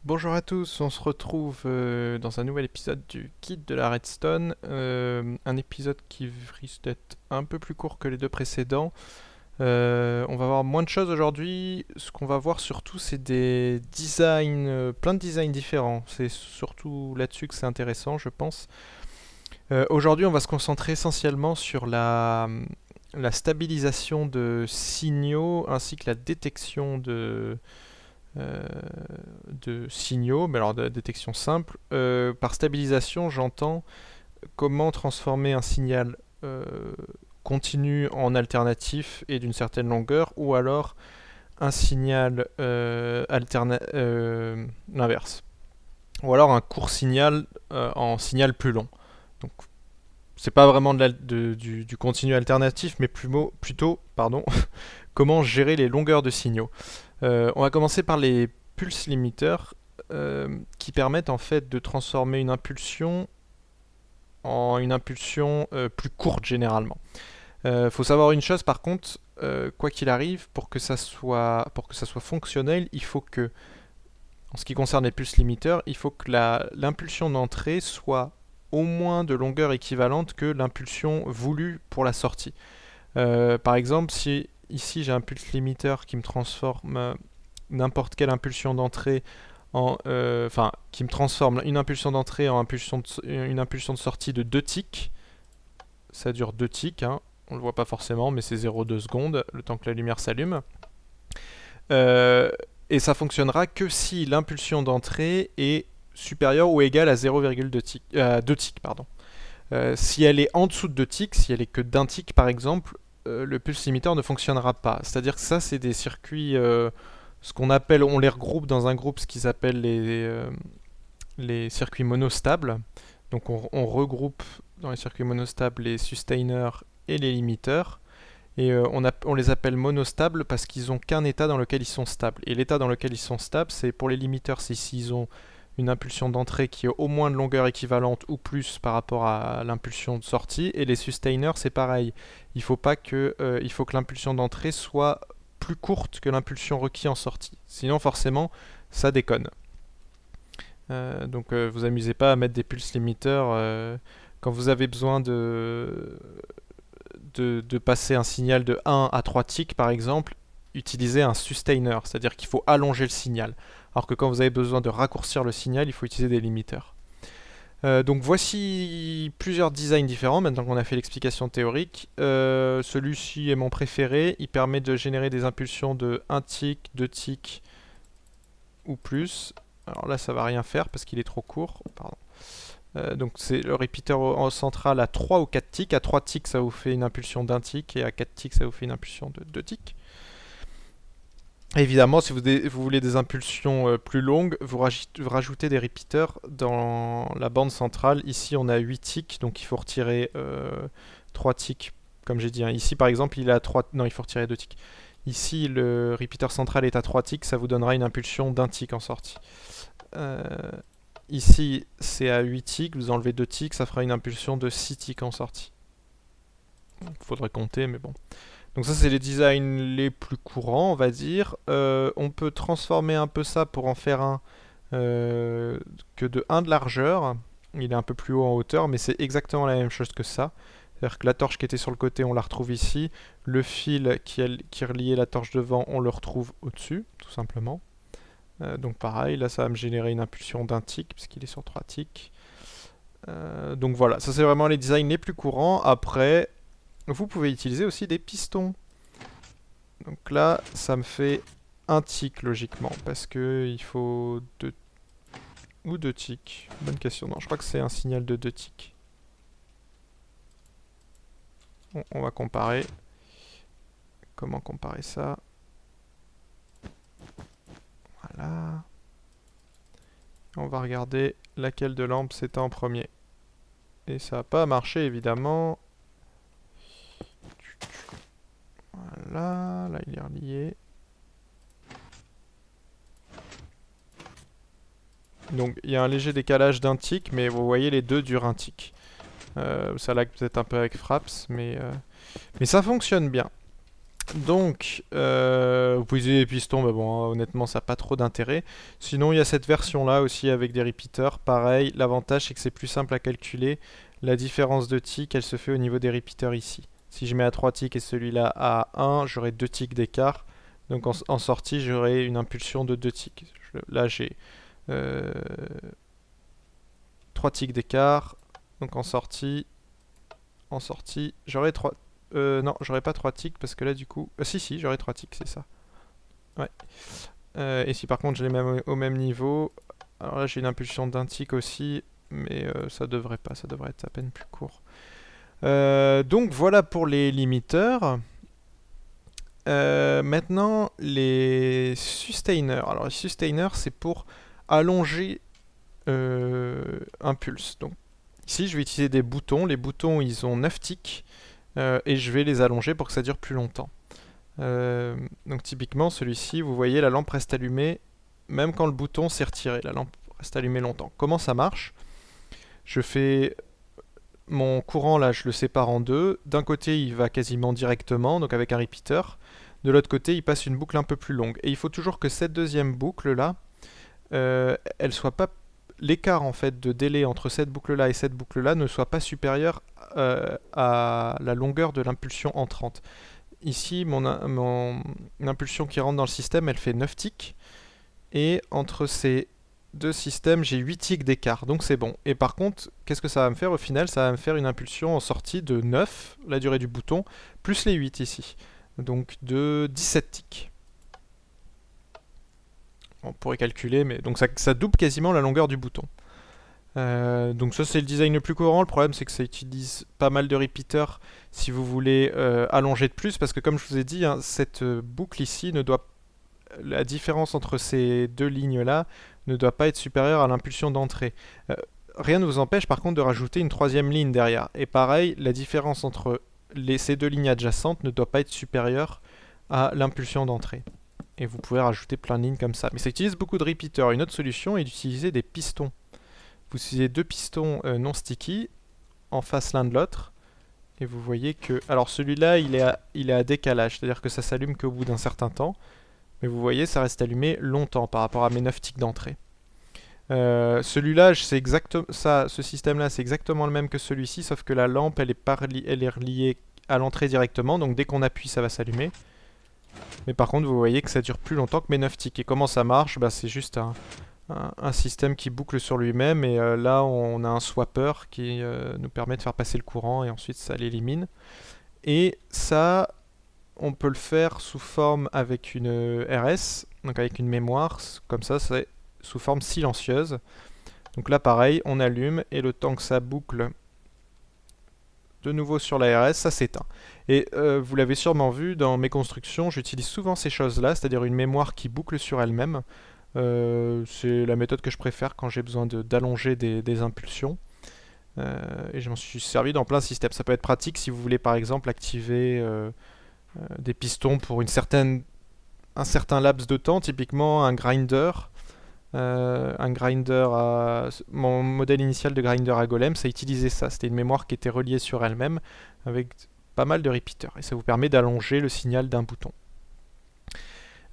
Bonjour à tous, on se retrouve dans un nouvel épisode du Guide de la Redstone. Un épisode qui risque d'être un peu plus court que les deux précédents. On va voir moins de choses aujourd'hui. Ce qu'on va voir surtout, c'est des designs, plein de designs différents. C'est surtout là-dessus que c'est intéressant, je pense. Aujourd'hui, on va se concentrer essentiellement sur la stabilisation de signaux ainsi que la détection euh, de signaux, mais alors de détection simple. Par stabilisation, j'entends comment transformer un signal euh, continu en alternatif et d'une certaine longueur, ou alors un signal l'inverse. Ou alors un court signal en signal plus long. Donc c'est pas vraiment du continu alternatif, mais plutôt pardon, comment gérer les longueurs de signaux. On va commencer par les pulse limiters qui permettent en fait de transformer une impulsion en une impulsion plus courte généralement. Faut savoir une chose par contre, quoi qu'il arrive, pour que ça soit fonctionnel, il faut que, en ce qui concerne les pulse limiters, il faut que l'impulsion d'entrée soit au moins de longueur équivalente que l'impulsion voulue pour la sortie. Par exemple, si ici j'ai un pulse limiter qui me transforme n'importe quelle impulsion d'entrée enfin, qui me transforme une impulsion d'entrée en une impulsion de sortie de 2 ticks. Ça dure 2 ticks, hein. On le voit pas forcément, mais c'est 0,2 secondes, le temps que la lumière s'allume. Euh, et ça fonctionnera que si l'impulsion d'entrée est supérieure ou égale à 0,2 ticks, 2 ticks, pardon. Si elle est en dessous de 2 ticks, si elle est que d'un tick par exemple, le pulse limiter ne fonctionnera pas. C'est-à-dire que ça, c'est des circuits, ce qu'on appelle, on les regroupe dans un groupe, ce qu'ils appellent les circuits monostables. Donc on regroupe dans les circuits monostables les sustainers et les limiters. Et on les appelle monostables parce qu'ils n'ont qu'un état dans lequel ils sont stables. Et l'état dans lequel ils sont stables, c'est pour les limiters, c'est s'ils ont une impulsion d'entrée qui est au moins de longueur équivalente ou plus par rapport à l'impulsion de sortie. Et les sustainers, c'est pareil. Il faut que l'impulsion d'entrée soit plus courte que l'impulsion requise en sortie. Sinon, forcément, ça déconne. Donc, vous amusez pas à mettre des pulse limiters quand vous avez besoin de passer un signal de 1 à 3 ticks, par exemple. Utilisez un sustainer, c'est-à-dire qu'il faut allonger le signal. Alors que quand vous avez besoin de raccourcir le signal, il faut utiliser des limiters. Donc voici plusieurs designs différents, maintenant qu'on a fait l'explication théorique. Celui-ci est mon préféré, il permet de générer des impulsions de 1 tick, 2 ticks ou plus. Alors là ça va rien faire parce qu'il est trop court. Pardon. Donc c'est le repeater central à 3 ou 4 ticks. À 3 ticks ça vous fait une impulsion d'un tick et à 4 ticks ça vous fait une impulsion de 2 ticks. Évidemment, si vous voulez des impulsions plus longues, vous rajoutez des repeaters dans la bande centrale. Ici, on a 8 ticks, donc il faut retirer 3 ticks, comme j'ai dit, hein. Ici, par exemple, il est à 3... Non, il faut retirer 2 ticks. Ici, le repeater central est à 3 ticks, ça vous donnera une impulsion d'un tick en sortie. Euh, Ici, c'est à 8 ticks, vous enlevez 2 ticks, ça fera une impulsion de 6 ticks en sortie. Il faudrait compter, mais bon. Donc ça c'est les designs les plus courants on va dire. On peut transformer un peu ça pour en faire un que de 1 de largeur. Il est un peu plus haut en hauteur mais c'est exactement la même chose que ça. C'est-à-dire que la torche qui était sur le côté on la retrouve ici. Le fil qui reliait la torche devant on le retrouve au-dessus tout simplement. Donc pareil là ça va me générer une impulsion d'un tick puisqu'il est sur 3 ticks. Donc voilà, ça c'est vraiment les designs les plus courants. Après, vous pouvez utiliser aussi des pistons. Donc là, ça me fait un tick logiquement, parce que il faut deux ou deux ticks. Bonne question. Non, je crois que c'est un signal de 2 ticks. Bon, on va comparer. Comment comparer ça? Voilà. On va regarder laquelle de lampe c'était en premier. Et ça n'a pas marché évidemment. Voilà, là il est relié. Donc il y a un léger décalage d'un tick, mais vous voyez les deux durent un tick. Ça lag peut-être un peu avec Fraps, mais ça fonctionne bien. Donc, vous pouvez utiliser des pistons, mais bon, honnêtement, ça n'a pas trop d'intérêt. Sinon, il y a cette version-là aussi avec des repeaters. Pareil, l'avantage, c'est que c'est plus simple à calculer. La différence de tick, elle se fait au niveau des repeaters ici. Si je mets à 3 ticks et celui-là à 1, j'aurai 2 ticks d'écart. Donc en sortie, j'aurai une impulsion de 2 ticks. Là, j'ai 3 ticks d'écart. Donc en sortie, j'aurai 3... non, j'aurai pas 3 ticks parce que là, du coup... si, j'aurai 3 ticks, c'est ça. Ouais. Et si par contre, je les mets au même niveau... Alors là, j'ai une impulsion d'un tick aussi, mais ça devrait pas, ça devrait être à peine plus court. Donc voilà pour les limiteurs. Maintenant, les sustainers. Alors les sustainers, c'est pour allonger un pulse. Donc ici, je vais utiliser des boutons. Les boutons, ils ont 9 ticks. Et je vais les allonger pour que ça dure plus longtemps. Donc typiquement, celui-ci, vous voyez, la lampe reste allumée même quand le bouton s'est retiré. La lampe reste allumée longtemps. Comment ça marche? Je fais mon courant, là, je le sépare en deux. D'un côté, il va quasiment directement, donc avec un repeater. De l'autre côté, il passe une boucle un peu plus longue. Et il faut toujours que cette deuxième boucle-là, elle soit pas... L'écart en fait de délai entre cette boucle-là et cette boucle-là ne soit pas supérieur à la longueur de l'impulsion entrante. Ici, mon impulsion qui rentre dans le système, elle fait 9 ticks. Et entre ces deux systèmes, j'ai 8 ticks d'écart, donc c'est bon. Et par contre, qu'est-ce que ça va me faire au final? Ça va me faire une impulsion en sortie de 9, la durée du bouton, plus les 8 ici. Donc de 17 ticks. On pourrait calculer, mais donc ça double quasiment la longueur du bouton. Donc ça c'est le design le plus courant. Le problème c'est que ça utilise pas mal de repeaters si vous voulez allonger de plus, parce que comme je vous ai dit, hein, cette boucle ici ne doit... La différence entre ces deux lignes là ne doit pas être supérieure à l'impulsion d'entrée. Rien ne vous empêche par contre de rajouter une troisième ligne derrière. Et pareil, la différence entre ces deux lignes adjacentes ne doit pas être supérieure à l'impulsion d'entrée. Et vous pouvez rajouter plein de lignes comme ça. Mais ça utilise beaucoup de repeaters. Une autre solution est d'utiliser des pistons. Vous utilisez deux pistons non sticky en face l'un de l'autre. Et vous voyez que... Alors celui-là, il est à décalage. C'est-à-dire que ça s'allume qu'au bout d'un certain temps. Mais vous voyez, ça reste allumé longtemps par rapport à mes 9 ticks d'entrée. Celui-là, ce système-là, c'est exactement le même que celui-ci, sauf que la lampe, elle est reliée à l'entrée directement. Donc dès qu'on appuie, ça va s'allumer. Mais par contre, vous voyez que ça dure plus longtemps que mes 9 ticks. Et comment ça marche? Bah, c'est juste un système qui boucle sur lui-même. Et là, on a un swapper qui nous permet de faire passer le courant et ensuite ça l'élimine. Et ça, on peut le faire sous forme avec une RS, donc avec une mémoire. Comme ça, c'est sous forme silencieuse. Donc là, pareil, on allume et le temps que ça boucle de nouveau sur la RS, ça s'éteint. Et vous l'avez sûrement vu dans mes constructions, j'utilise souvent ces choses-là, c'est-à-dire une mémoire qui boucle sur elle-même. C'est la méthode que je préfère quand j'ai besoin d'allonger des impulsions. Et je m'en suis servi dans plein de systèmes. Ça peut être pratique si vous voulez par exemple activer des pistons pour un certain laps de temps, typiquement un grinder. Mon modèle initial de grinder à Golem, ça utilisait ça. C'était une mémoire qui était reliée sur elle-même avec pas mal de repeaters. Et ça vous permet d'allonger le signal d'un bouton.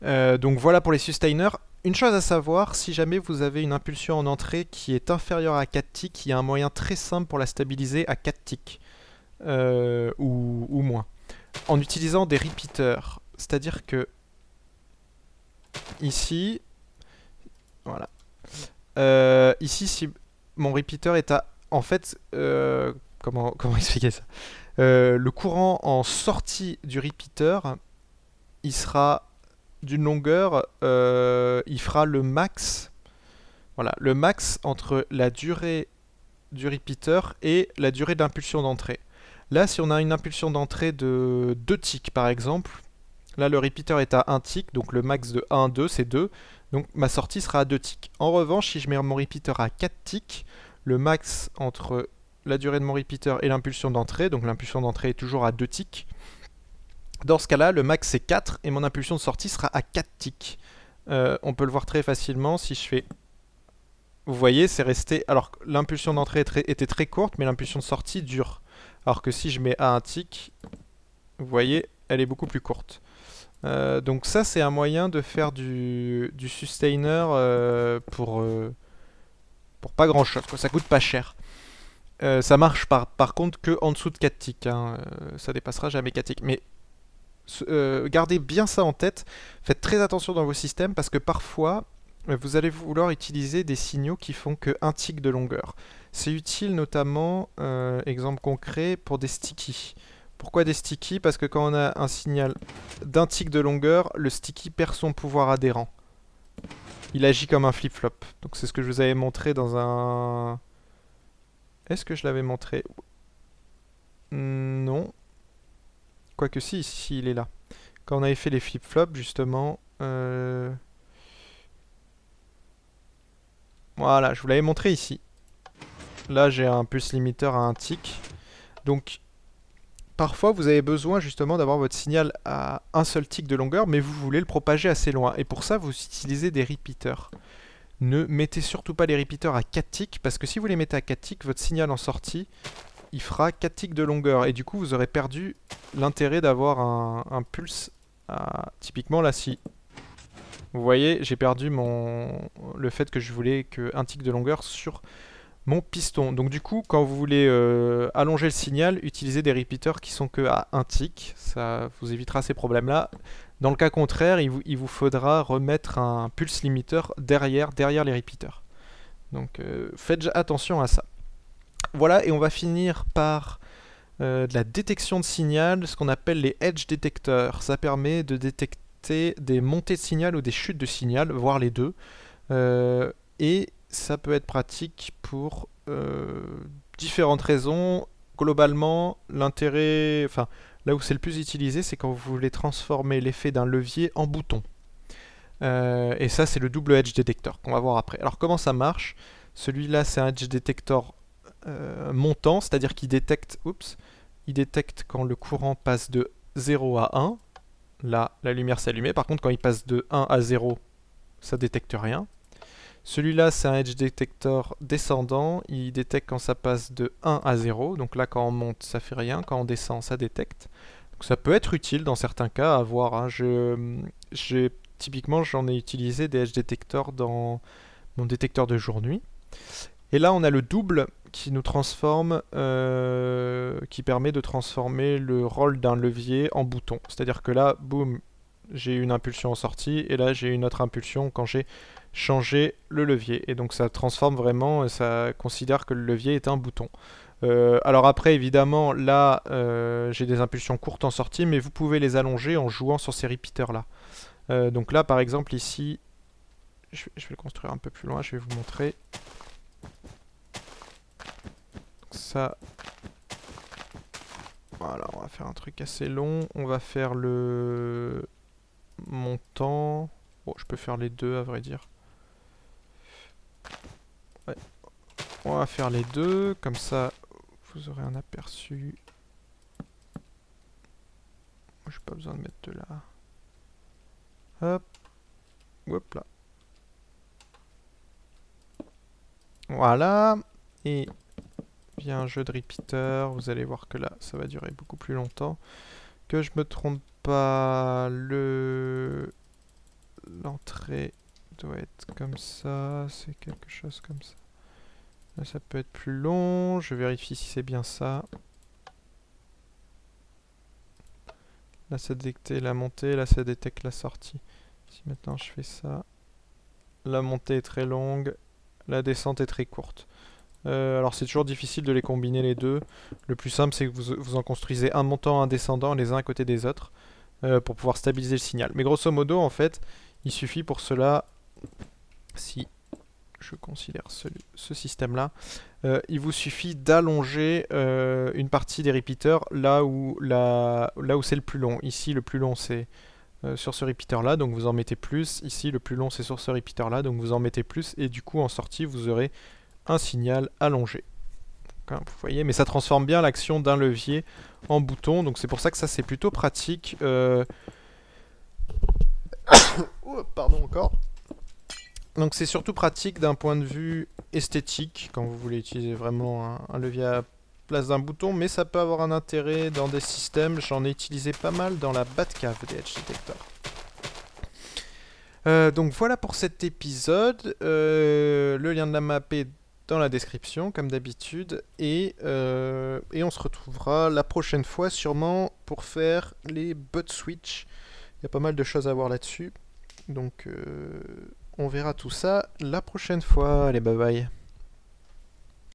Donc voilà pour les sustainers. Une chose à savoir, si jamais vous avez une impulsion en entrée qui est inférieure à 4 ticks, il y a un moyen très simple pour la stabiliser à 4 ticks ou moins. En utilisant des repeaters. C'est-à-dire que ici... Voilà. Ici, si mon repeater est à... En fait, comment expliquer ça? Le courant en sortie du repeater, il sera d'une longueur... il fera le max... Voilà, le max entre la durée du repeater et la durée d'impulsion d'entrée. Là, si on a une impulsion d'entrée de 2 ticks, par exemple... Là, le repeater est à 1 tick, donc le max de 1, 2, c'est 2. Donc ma sortie sera à 2 ticks. En revanche, si je mets mon repeater à 4 ticks, le max entre la durée de mon repeater et l'impulsion d'entrée, donc l'impulsion d'entrée est toujours à 2 ticks. Dans ce cas-là, le max c'est 4 et mon impulsion de sortie sera à 4 ticks. On peut le voir très facilement si je fais... Vous voyez, c'est resté... Alors l'impulsion d'entrée était très courte, mais l'impulsion de sortie dure. Alors que si je mets à 1 tick, vous voyez, elle est beaucoup plus courte. Donc ça c'est un moyen de faire du sustainer pour pas grand chose, quoi. Ça coûte pas cher. Ça marche par contre que en dessous de 4 ticks, hein. Ça dépassera jamais 4 ticks. Mais gardez bien ça en tête. Faites très attention dans vos systèmes parce que parfois vous allez vouloir utiliser des signaux qui font que 1 tick de longueur. C'est utile notamment, exemple concret, pour des stickies. Pourquoi des stickies? Parce que quand on a un signal d'1 tick de longueur, le sticky perd son pouvoir adhérent. Il agit comme un flip-flop. Donc c'est ce que je vous avais montré dans un... Est-ce que je l'avais montré? Non. Quoique si, il est là. Quand on avait fait les flip-flops, justement... Voilà, je vous l'avais montré ici. Là, j'ai un pulse limiteur à 1 tick. Donc, parfois, vous avez besoin justement d'avoir votre signal à un seul tick de longueur, mais vous voulez le propager assez loin. Et pour ça, vous utilisez des repeaters. Ne mettez surtout pas les repeaters à 4 ticks, parce que si vous les mettez à 4 ticks, votre signal en sortie, il fera 4 ticks de longueur. Et du coup, vous aurez perdu l'intérêt d'avoir un pulse à... Typiquement, là, si... Vous voyez, j'ai perdu le fait que je voulais un tick de longueur sur mon piston. Donc du coup, quand vous voulez allonger le signal, utilisez des repeaters qui sont que à 1 tick. Ça vous évitera ces problèmes-là. Dans le cas contraire, il vous faudra remettre un pulse limiteur derrière les repeaters. Donc faites attention à ça. Voilà, et on va finir par de la détection de signal, ce qu'on appelle les edge detectors. Ça permet de détecter des montées de signal ou des chutes de signal, voire les deux. Et ça peut être pratique pour différentes raisons. Globalement, l'intérêt, enfin, là où c'est le plus utilisé, c'est quand vous voulez transformer l'effet d'un levier en bouton. Et ça, c'est le double edge detector qu'on va voir après. Alors, comment ça marche? Celui-là, c'est un edge detector montant, c'est-à-dire qu'il détecte, il détecte quand le courant passe de 0 à 1. Là, la lumière s'est allumée. Par contre, quand il passe de 1 à 0, ça détecte rien. Celui-là, c'est un edge detector descendant. Il détecte quand ça passe de 1 à 0. Donc là, quand on monte, ça fait rien. Quand on descend, ça détecte. Donc ça peut être utile dans certains cas à voir, hein. Typiquement, j'en ai utilisé des edge detectors dans mon détecteur de jour-nuit. Et là, on a le double qui nous transforme, qui permet de transformer le rôle d'un levier en bouton. C'est-à-dire que là, boum, j'ai une impulsion en sortie, et là, j'ai une autre impulsion quand j'ai changé le levier. Et donc, ça transforme vraiment, ça considère que le levier est un bouton. Alors après, évidemment, là, j'ai des impulsions courtes en sortie, mais vous pouvez les allonger en jouant sur ces repeaters-là. Donc là, par exemple, ici, je vais le construire un peu plus loin, je vais vous montrer. Ça, voilà, on va faire un truc assez long. On va faire le montant. Bon, je peux faire les deux à vrai dire. Ouais. On va faire les deux, comme ça vous aurez un aperçu. J'ai pas besoin de mettre de là. Hop. Hop là. Voilà. Et via un jeu de repeater, vous allez voir que là, ça va durer beaucoup plus longtemps. Que je me trompe pas, l'entrée doit être comme ça, c'est quelque chose comme ça. Là, ça peut être plus long, je vérifie si c'est bien ça. Là, ça détecte la montée, là, ça détecte la sortie. Si maintenant je fais ça, la montée est très longue, la descente est très courte. Alors c'est toujours difficile de les combiner les deux. Le plus simple c'est que vous en construisez un montant, un descendant, les uns à côté des autres, pour pouvoir stabiliser le signal. Mais grosso modo en fait, il suffit pour cela, si je considère ce système-là, il vous suffit d'allonger une partie des repeaters là où c'est le plus long. Ici le plus long c'est sur ce repeater-là, donc vous en mettez plus. Ici le plus long c'est sur ce repeater-là, donc vous en mettez plus. Et du coup en sortie vous aurez un signal allongé. Donc, hein, vous voyez, mais ça transforme bien l'action d'un levier en bouton, donc c'est pour ça que ça c'est plutôt pratique. Oh, pardon encore. Donc c'est surtout pratique d'un point de vue esthétique, quand vous voulez utiliser vraiment un levier place d'un bouton, mais ça peut avoir un intérêt dans des systèmes. J'en ai utilisé pas mal dans la Batcave des Edge Detector. Donc voilà pour cet épisode. Le lien de la map est dans la description, comme d'habitude. Et on se retrouvera la prochaine fois, sûrement, pour faire les butt switch. Il y a pas mal de choses à voir là-dessus. Donc on verra tout ça la prochaine fois. Allez, bye bye.